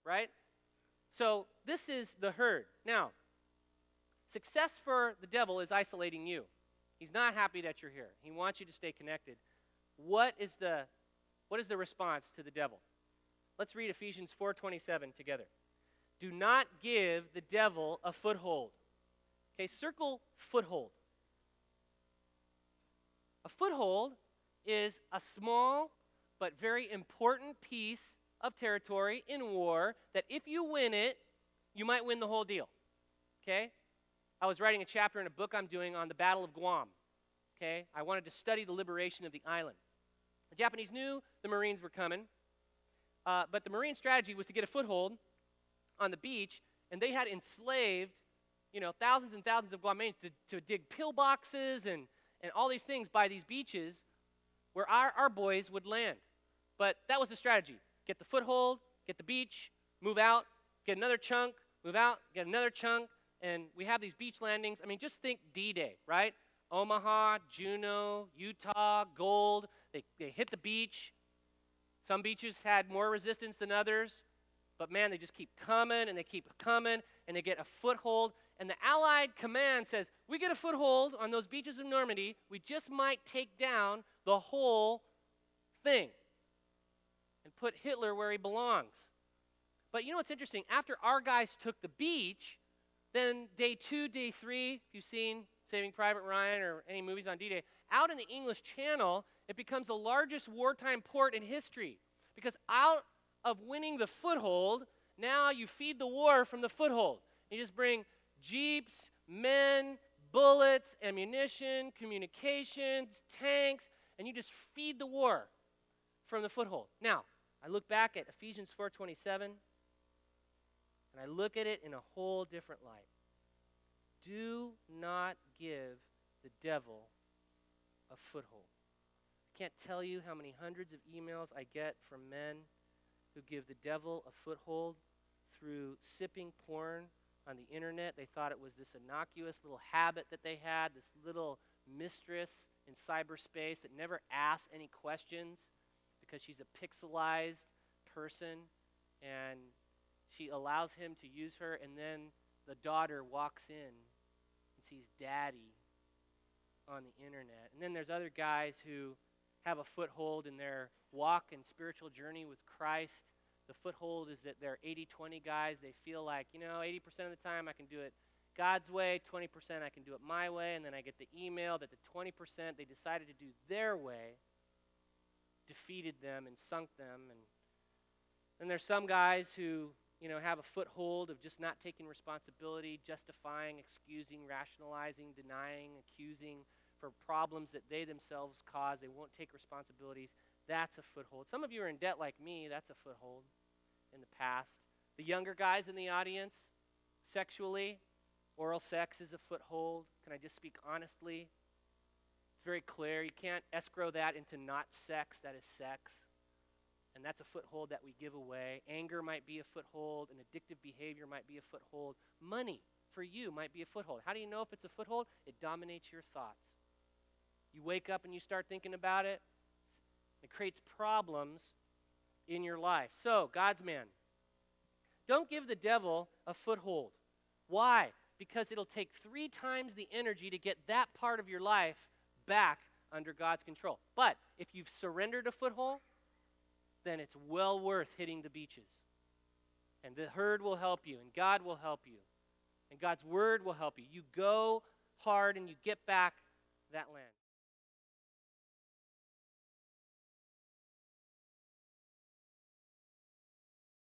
right? So this is the herd. Now, success for the devil is isolating you. He's not happy that you're here. He wants you to stay connected. What is the response to the devil? Let's read Ephesians 4:27 together. Do not give the devil a foothold. Okay, circle foothold. A foothold is a small but very important piece of territory in war that if you win it, you might win the whole deal. Okay? I was writing a chapter in a book I'm doing on the Battle of Guam. Okay? I wanted to study the liberation of the island. The Japanese knew the Marines were coming, but the Marine strategy was to get a foothold on the beach, and they had enslaved, thousands and thousands of Guatemalans to dig pillboxes and all these things by these beaches where our boys would land. But that was the strategy. Get the foothold, get the beach, move out, get another chunk, move out, get another chunk, and we have these beach landings. I mean, just think D-Day, right? Omaha, Juneau, Utah, Gold. They hit the beach. Some beaches had more resistance than others, but man, they just keep coming, and they keep coming, and they get a foothold. And the Allied command says, we get a foothold on those beaches of Normandy, we just might take down the whole thing and put Hitler where he belongs. But you know what's interesting? After our guys took the beach, then day 2, day 3, if you've seen Saving Private Ryan or any movies on D-Day, out in the English Channel, it becomes the largest wartime port in history. Because out of winning the foothold, now you feed the war from the foothold. You just bring jeeps, men, bullets, ammunition, communications, tanks, and you just feed the war from the foothold. Now, I look back at Ephesians 4:27, and I look at it in a whole different light. Do not give the devil a foothold. I can't tell you how many hundreds of emails I get from men who give the devil a foothold through sipping porn on the internet. They thought it was this innocuous little habit that they had, this little mistress in cyberspace that never asks any questions because she's a pixelized person, and she allows him to use her, and then the daughter walks in and sees daddy on the internet. And then there's other guys who have a foothold in their walk and spiritual journey with Christ. The foothold is that they're 80-20 guys. They feel like, 80% of the time I can do it God's way, 20% I can do it my way, and then I get the email that the 20% they decided to do their way defeated them and sunk them. And then there's some guys who, have a foothold of just not taking responsibility, justifying, excusing, rationalizing, denying, accusing for problems that they themselves cause. They won't take responsibilities. That's a foothold. Some of you are in debt like me. That's a foothold in the past. The younger guys in the audience, sexually, oral sex is a foothold. Can I just speak honestly? It's very clear. You can't escrow that into not sex. That is sex. And that's a foothold that we give away. Anger might be a foothold. An addictive behavior might be a foothold. Money, for you, might be a foothold. How do you know if it's a foothold? It dominates your thoughts. You wake up and you start thinking about it. It creates problems in your life. So, God's man, don't give the devil a foothold. Why? Because it'll take 3 times the energy to get that part of your life back under God's control. But if you've surrendered a foothold, then it's well worth hitting the beaches. And the herd will help you, and God will help you, and God's word will help you. You go hard and you get back that land.